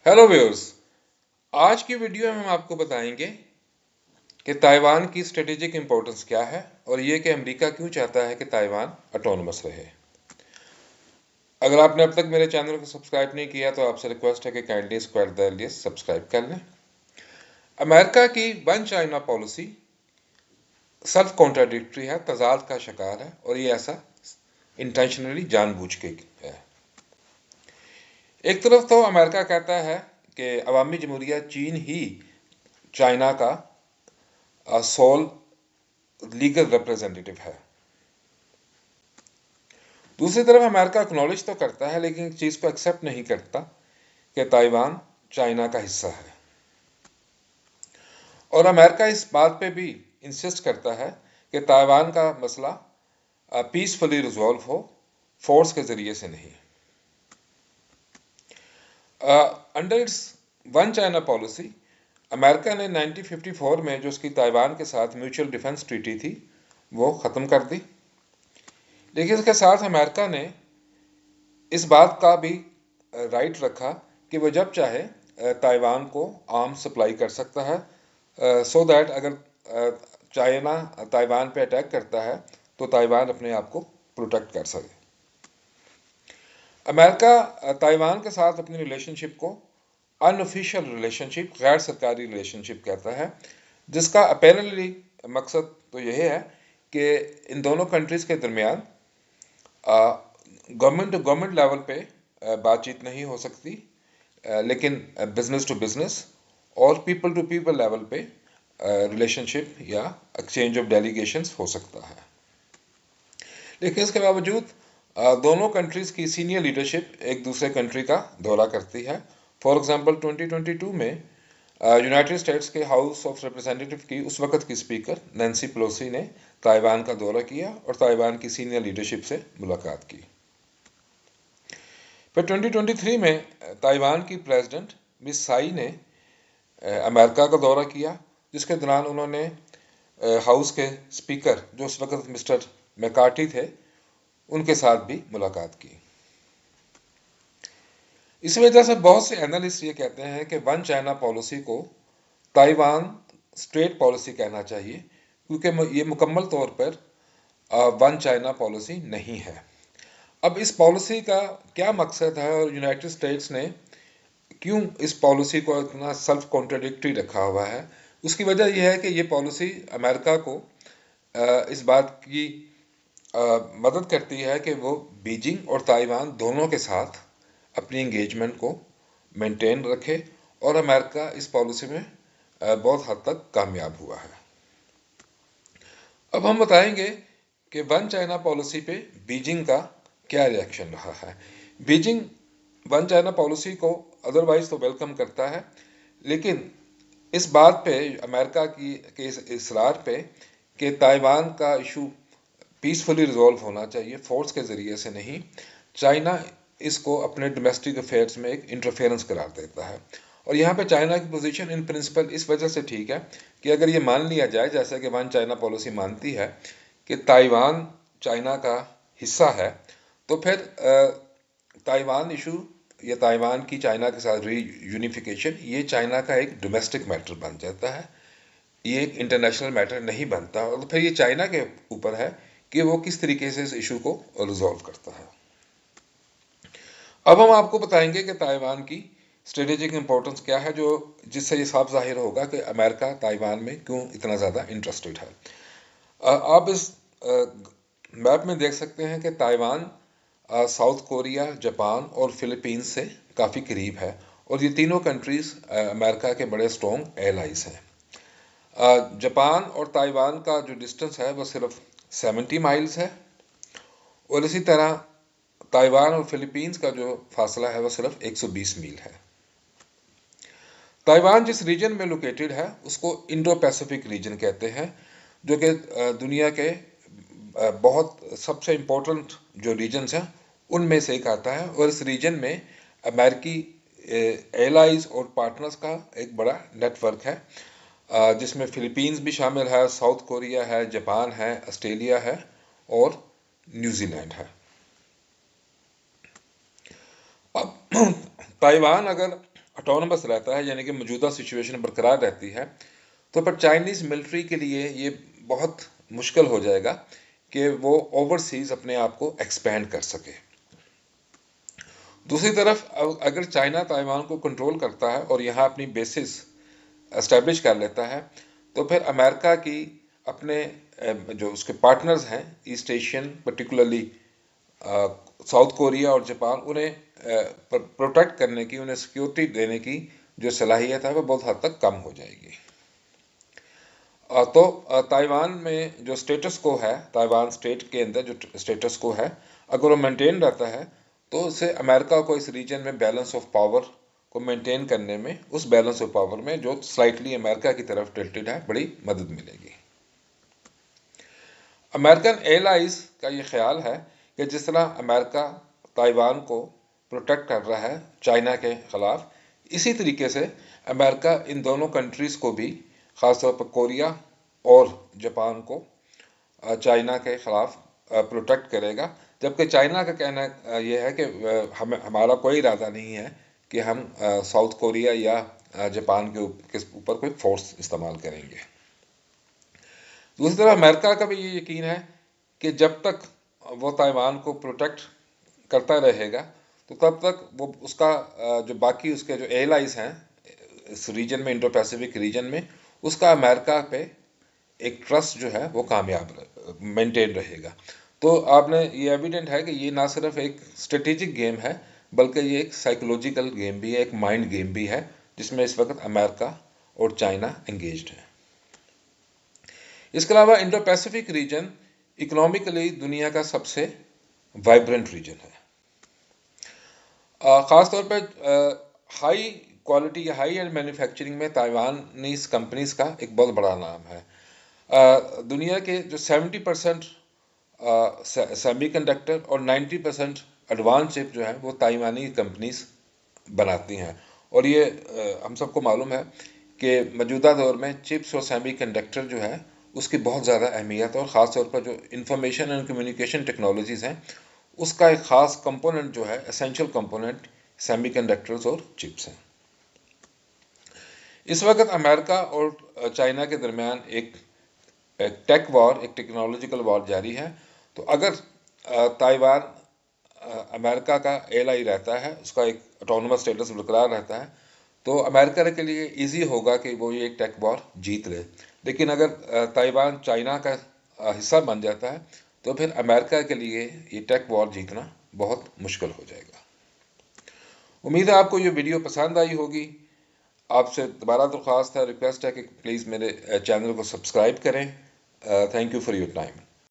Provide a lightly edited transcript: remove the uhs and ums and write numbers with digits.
Hello viewers. आज की video में हम आपको बताएंगे कि ताइवान की स्ट्रेटेजिक इंपॉर्टेंस क्या है और ये कि अमेरिका क्यों चाहता है कि ताइवान ऑटोनमस रहे। अगर आपने अब तक मेरे चैनल को सब्सक्राइब नहीं किया तो आपसे रिक्वेस्ट है कि काइंडली इसको एट द अर्लिएस्ट सब्सक्राइब कर लें। अमेरिका की one China policy self contradictory है, तजाद का शिकार है और ये ऐसा इंटेंशनली जानबूझ के है। एक तरफ तो अमेरिका कहता है कि अवामी जमहूरिया चीन ही चाइना का सोल लीगल रिप्रेजेंटेटिव है। दूसरी तरफ अमेरिका एक्नॉलेज तो करता है लेकिन इस चीज़ को एक्सेप्ट नहीं करता कि ताइवान चाइना का हिस्सा है। और अमेरिका इस बात पे भी इंसिस्ट करता है कि ताइवान का मसला पीसफुली रिजॉल्व हो, फोर्स के ज़रिए से नहीं। Under its one China policy America ने 1954 में जो उसकी ताइवान के साथ म्यूचुअल डिफेंस ट्रीटी थी वो ख़त्म कर दी। लेकिन इसके साथ अमेरिका ने इस बात का भी राइट रखा कि वो जब चाहे ताइवान को आर्म्स सप्लाई कर सकता है, सो दैट अगर चाइना ताइवान पे अटैक करता है तो ताइवान अपने आप को प्रोटेक्ट कर सके। अमेरिका ताइवान के साथ अपनी रिलेशनशिप को अनऑफिशियल रिलेशनशिप, गैर सरकारी रिलेशनशिप कहता है, जिसका अपेरेंटली मकसद तो यही है कि इन दोनों कंट्रीज़ के दरमियान गवर्नमेंट टू गवर्नमेंट लेवल पे बातचीत नहीं हो सकती, लेकिन बिजनेस टू बिजनेस और पीपल टू पीपल लेवल पे रिलेशनशिप या एक्सचेंज ऑफ डेलीगेशंस हो सकता है। लेकिन इसके बावजूद दोनों कंट्रीज़ की सीनियर लीडरशिप एक दूसरे कंट्री का दौरा करती है। फॉर एग्जांपल 2022 में यूनाइटेड स्टेट्स के हाउस ऑफ रिप्रेजेंटेटिव की उस वक्त की स्पीकर नैन्सी पेलोसी ने ताइवान का दौरा किया और ताइवान की सीनियर लीडरशिप से मुलाकात की। फिर 2023 में ताइवान की प्रेसिडेंट मिस साई ने अमेरिका का दौरा किया, जिसके दौरान उन्होंने हाउस के स्पीकर जो उस वक्त मिस्टर मैकार्टी थे उनके साथ भी मुलाकात की। इस वजह से बहुत से एनालिस्ट ये कहते हैं कि वन चाइना पॉलिसी को ताइवान स्ट्रेट पॉलिसी कहना चाहिए, क्योंकि ये मुकम्मल तौर पर वन चाइना पॉलिसी नहीं है। अब इस पॉलिसी का क्या मकसद है और यूनाइटेड स्टेट्स ने क्यों इस पॉलिसी को इतना सेल्फ कॉन्ट्राडिक्टरी रखा हुआ है, उसकी वजह यह है कि ये पॉलिसी अमेरिका को इस बात की मदद करती है कि वो बीजिंग और ताइवान दोनों के साथ अपनी इंगेजमेंट को मेंटेन रखे, और अमेरिका इस पॉलिसी में बहुत हद तक कामयाब हुआ है। अब हम बताएंगे कि वन चाइना पॉलिसी पे बीजिंग का क्या रिएक्शन रहा है। बीजिंग वन चाइना पॉलिसी को अदरवाइज तो वेलकम करता है, लेकिन इस बात पे अमेरिका की के इस इसरार पे कि ताइवान का इशू पीसफुली रिजॉल्व होना चाहिए, फोर्स के ज़रिए से नहीं, चाइना इसको अपने डोमेस्टिक अफेयर्स में एक इंटरफेरेंस करार देता है। और यहाँ पे चाइना की पोजीशन इन प्रिंसिपल इस वजह से ठीक है कि अगर ये मान लिया जाए, जैसे कि वन चाइना पॉलिसी मानती है कि ताइवान चाइना का हिस्सा है, तो फिर ताइवान इशू या ताइवान की चाइना के साथ रीयूनिफिकेशन ये चाइना का एक डोमेस्टिक मैटर बन जाता है, ये एक इंटरनेशनल मैटर नहीं बनता, और फिर ये चाइना के ऊपर है कि वो किस तरीके से इस इशू को रिजॉल्व करता है। अब हम आपको बताएंगे कि ताइवान की स्ट्रेटेजिक इंपॉर्टेंस क्या है, जो जिससे ये साफ जाहिर होगा कि अमेरिका ताइवान में क्यों इतना ज़्यादा इंटरेस्टेड है। आप इस मैप में देख सकते हैं कि ताइवान साउथ कोरिया, जापान और फिलीपींस से काफ़ी करीब है, और ये तीनों कंट्रीज़ अमेरिका के बड़े स्ट्रॉन्ग एलाइज हैं। जापान और ताइवान का जो डिस्टेंस है वो सिर्फ 70 माइल्स है, और इसी तरह ताइवान और फिलीपींस का जो फासला है वो सिर्फ 120 मील है। ताइवान जिस रीजन में लोकेटेड है उसको इंडो पैसिफिक रीजन कहते हैं, जो कि दुनिया के बहुत सबसे इम्पोर्टेंट जो रीजन्स हैं उनमें से एक आता है, और इस रीजन में अमेरिकी एलाइज और पार्टनर्स का एक बड़ा नेटवर्क है, जिसमें फिलीपींस भी शामिल है, साउथ कोरिया है, जापान है, ऑस्ट्रेलिया है और न्यूजीलैंड है। अब ताइवान अगर ऑटोनमस रहता है, यानी कि मौजूदा सिचुएशन बरकरार रहती है, तो फिर चाइनीज़ मिलिट्री के लिए ये बहुत मुश्किल हो जाएगा कि वो ओवरसीज़ अपने आप को एक्सपेंड कर सके। दूसरी तरफ अगर चाइना ताइवान को कंट्रोल करता है और यहाँ अपनी बेसिस एस्टेब्लिश कर लेता है, तो फिर अमेरिका की अपने जो उसके पार्टनर्स हैं east Asian, particularly south Korea और जापान, उन्हें प्रोटेक्ट करने की, उन्हें सिक्योरिटी देने की जो सलाहियत है वो बहुत हद तक कम हो जाएगी। तो ताइवान में जो स्टेटस को है, ताइवान स्टेट के अंदर जो स्टेटस को है, अगर वो मेंटेन रहता है तो उससे अमेरिका को इस रीजन में बैलेंस ऑफ पावर को मेंटेन करने में, उस बैलेंस ऑफ पावर में जो स्लाइटली अमेरिका की तरफ टिल्टेड है, बड़ी मदद मिलेगी। अमेरिकन एलाइज का ये ख्याल है कि जिस तरह अमेरिका ताइवान को प्रोटेक्ट कर रहा है चाइना के ख़िलाफ़, इसी तरीके से अमेरिका इन दोनों कंट्रीज़ को भी, ख़ासतौर पर कोरिया और जापान को, चाइना के ख़िलाफ़ प्रोटेक्ट करेगा। जबकि चाइना का कहना यह है कि हमारा कोई इरादा नहीं है कि हम साउथ कोरिया या जापान के ऊपर कोई फोर्स इस्तेमाल करेंगे। दूसरी तरफ अमेरिका का भी ये यकीन है कि जब तक वो ताइवान को प्रोटेक्ट करता रहेगा तो तब तक वो उसका जो बाकी उसके जो एलाइज हैं इस रीजन में, इंडो पैसिफिक रीजन में, उसका अमेरिका पे एक ट्रस्ट जो है वो कामयाब मेंटेन रहेगा। तो आपने ये एविडेंट है कि ये ना सिर्फ एक स्ट्रेटेजिक गेम है, बल्कि ये एक साइकोलॉजिकल गेम भी है, एक माइंड गेम भी है, जिसमें इस वक्त अमेरिका और चाइना एंगेज्ड है। इसके अलावा इंडो पैसिफिक रीजन इकोनॉमिकली दुनिया का सबसे वाइब्रेंट रीजन है। ख़ासतौर पर हाई क्वालिटी या हाई एंड मैन्युफैक्चरिंग में ताइवानीज़ कंपनीज़ का एक बहुत बड़ा नाम है। दुनिया के जो 70% सेमीकंडक्टर और 90% एडवांस चिप जो है वो ताइवानी कंपनीज़ बनाती हैं। और ये हम सबको मालूम है कि मौजूदा दौर में चिप्स और सेमीकंडक्टर जो है उसकी बहुत ज़्यादा अहमियत है, और ख़ास तौर पर जो इंफॉर्मेशन एंड कम्युनिकेशन टेक्नोलॉजीज़ हैं उसका एक ख़ास कंपोनेंट जो है, एसेंशियल कंपोनेंट, सेमीकंडक्टर्स और चिप्स हैं। इस वक्त अमेरिका और चाइना के दरमियान एक टेक वॉर, एक टेक्नोलॉजिकल वॉर जारी है। तो अगर ताइवान अमेरिका का एलाई रहता है, उसका एक ऑटोनमस स्टेटस बरकरार रहता है, तो अमेरिका के लिए इजी होगा कि वो ये एक टेक वॉर जीत ले। लेकिन अगर ताइवान चाइना का हिस्सा बन जाता है तो फिर अमेरिका के लिए ये टेक वॉर जीतना बहुत मुश्किल हो जाएगा। उम्मीद है आपको ये वीडियो पसंद आई होगी। आपसे दोबारा दरख्वास्त है, रिक्वेस्ट है कि प्लीज़ मेरे चैनल को सब्सक्राइब करें। Thank you for your time.